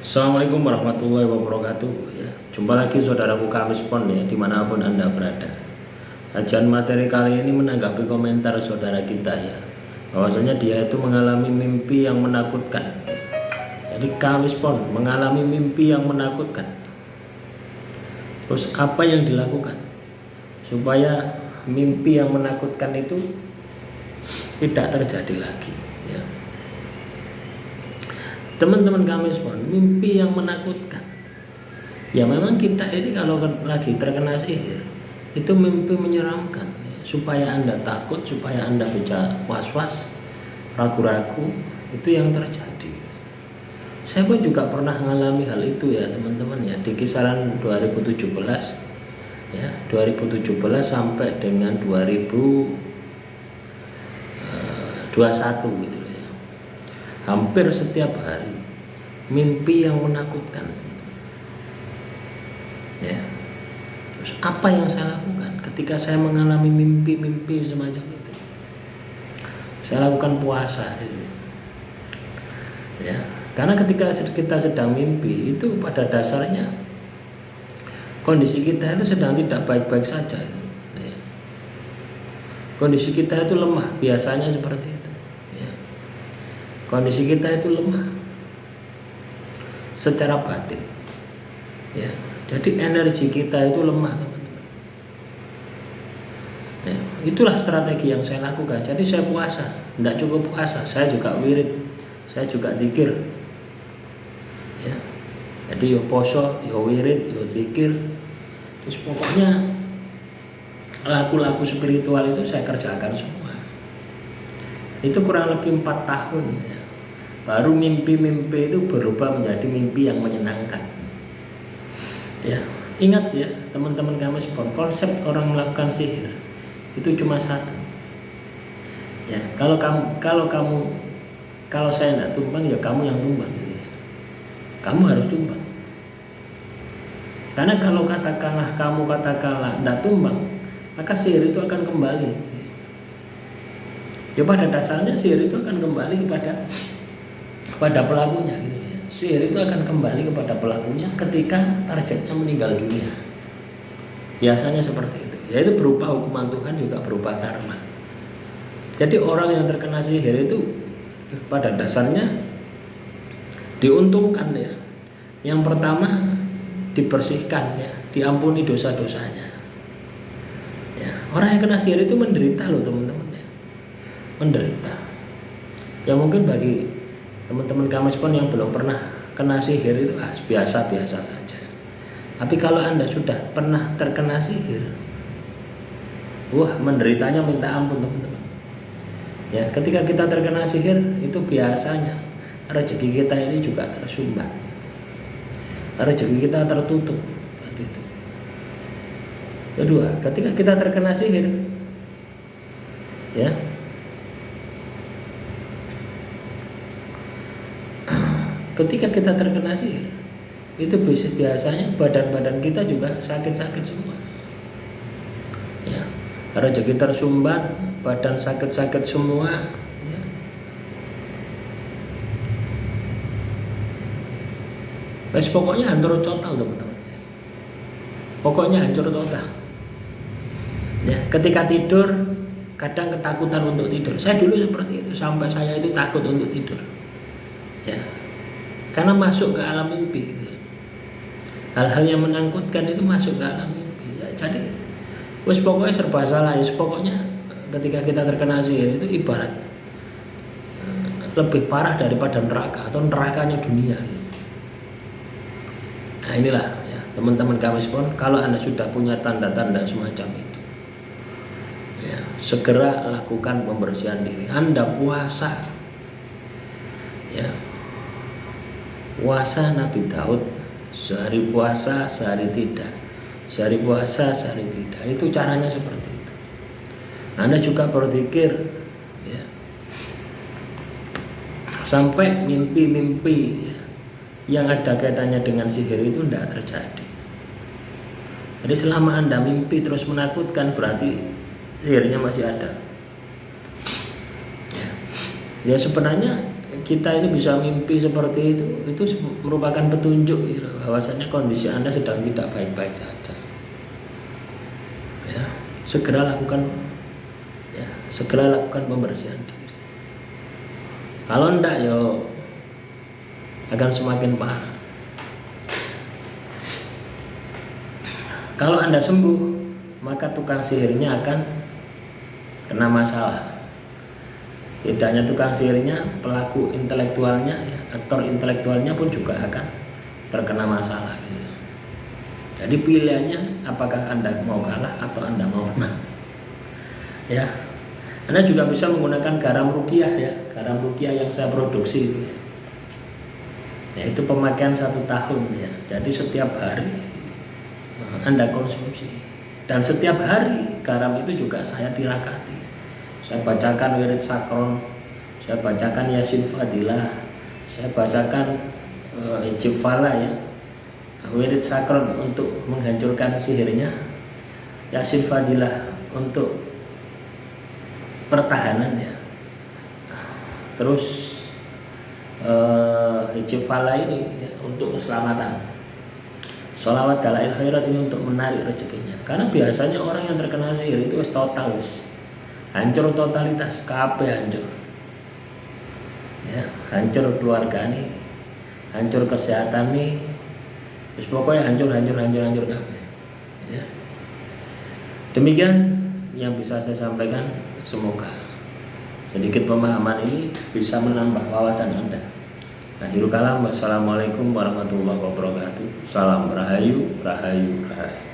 Assalamualaikum warahmatullahi wabarakatuh ya. Jumpa lagi saudaraku Kamis Pon ya, dimanapun Anda berada. Kajian materi kali ini menanggapi komentar saudara kita ya, bahwasanya dia itu mengalami mimpi yang menakutkan. Jadi Kamis Pon mengalami mimpi yang menakutkan. Terus apa yang dilakukan supaya mimpi yang menakutkan itu tidak terjadi lagi ya. Teman-teman Kamis Pon, mimpi yang menakutkan. Ya memang kita ini kalau lagi terkena sihir, itu mimpi menyeramkan ya. Supaya Anda takut, supaya Anda bisa was-was, ragu-ragu, itu yang terjadi. Saya pun juga pernah mengalami hal itu ya teman-teman ya, di kisaran 2017 ya, 2017 sampai dengan 2021 gitu ya. Hampir setiap hari mimpi yang menakutkan ya. Terus apa yang saya lakukan ketika saya mengalami mimpi-mimpi semacam itu? Saya lakukan puasa gitu. Ya, karena ketika kita sedang mimpi itu pada dasarnya kondisi kita itu sedang tidak baik-baik saja ya. Kondisi kita itu lemah, biasanya seperti itu ya. Kondisi kita itu lemah secara batin ya. Jadi energi kita itu lemah teman-teman ya. Itulah strategi yang saya lakukan. Jadi saya puasa, tidak cukup puasa, saya juga wirid, saya juga zikir ya. Jadi yo poso, yo wirid, yo zikir. Terus pokoknya laku-laku spiritual itu saya kerjakan semua. Itu kurang lebih 4 tahun ya. Baru mimpi-mimpi itu berubah menjadi mimpi yang menyenangkan ya. Ingat ya teman-teman Kamis Pon, konsep orang melakukan sihir itu cuma satu ya. Kalau saya tidak tumbang ya kamu yang tumbang gitu ya. Kamu harus tumbang. Karena kalau katakanlah tidak tumbang, maka sihir itu akan kembali ya. Pada dasarnya sihir itu akan kembali kepada pelakunya gitu ya. Sihir itu akan kembali kepada pelakunya ketika targetnya meninggal dunia. Biasanya seperti itu. Yaitu berupa hukuman Tuhan, juga berupa karma. Jadi orang yang terkena sihir itu pada dasarnya diuntungkan ya. Yang pertama dibersihkan ya, diampuni dosa-dosanya. Ya, orang yang kena sihir itu menderita loh teman-teman ya. Menderita. Ya mungkin bagi teman-teman Kamis Pon yang belum pernah kena sihir itu biasa-biasa saja. Tapi kalau Anda sudah pernah terkena sihir, wah menderitanya minta ampun teman-teman. Ya, ketika kita terkena sihir itu biasanya rezeki kita ini juga tersumbat. Rezeki kita tertutup seperti itu. Kedua, ketika kita terkena sihir ya, ketika kita terkena sihir itu biasanya badan-badan kita juga sakit-sakit semua ya. Rezeki tersumbat, badan sakit-sakit semua ya. Wes pokoknya hancur total teman-teman. Pokoknya hancur total ya. Ketika tidur kadang ketakutan untuk tidur. Saya dulu seperti itu, sampai saya itu takut untuk tidur ya. Karena masuk ke alam mimpi gitu. Hal-hal yang menakutkan itu masuk ke alam mimpi ya. Jadi wis pokoknya serba salah ya. Pokoknya ketika kita terkena sihir itu ibarat lebih parah daripada neraka atau nerakanya dunia gitu. Nah inilah ya teman-teman Kamis Pon, kalau Anda sudah punya tanda-tanda semacam itu ya, segera lakukan pembersihan diri. Anda puasa ya. Puasa Nabi Daud, sehari puasa sehari tidak, sehari puasa sehari tidak. Itu caranya seperti itu. Anda juga berzikir ya, sampai mimpi-mimpi ya, yang ada kaitannya dengan sihir itu tidak terjadi. Jadi selama Anda mimpi terus menakutkan, berarti sihirnya masih ada ya. Ya sebenarnya kita ini bisa mimpi seperti itu merupakan petunjuk gitu, bahwasanya kondisi Anda sedang tidak baik-baik saja. Ya, segera lakukan pembersihan diri. Kalau enggak ya akan semakin parah. Kalau Anda sembuh, maka tukang sihirnya akan kena masalah. Tidak hanya tukang sihirnya, pelaku intelektualnya, ya, aktor intelektualnya pun juga akan terkena masalah. Gitu. Jadi pilihannya apakah Anda mau kalah atau Anda mau menang. Ya, Anda juga bisa menggunakan garam ruqyah ya, garam ruqyah yang saya produksi itu ya. Yaitu pemakaian 1 tahun ya. Jadi setiap hari Anda konsumsi, dan setiap hari garam itu juga saya tirakati. Saya bacakan wirid sakron, saya bacakan Yasin Fadilah, saya bacakan Hijab Fala ya, wirid sakron untuk menghancurkan sihirnya, Yasin Fadilah untuk pertahanan ya, terus Hijab Fala ini ya, untuk keselamatan. Sholawat Dalail Khairat ini untuk menarik rezekinya. Karena biasanya orang yang terkena sihir itu total hancur, totalitas, kabeh hancur. Ya, hancur keluarga nih, hancur kesehatan nih. Terus pokoknya hancur kabeh. Ya. Demikian yang bisa saya sampaikan, semoga sedikit pemahaman ini bisa menambah wawasan Anda. Akhirul kalam, wassalamualaikum warahmatullahi wabarakatuh. Salam rahayu, rahayu, rahayu.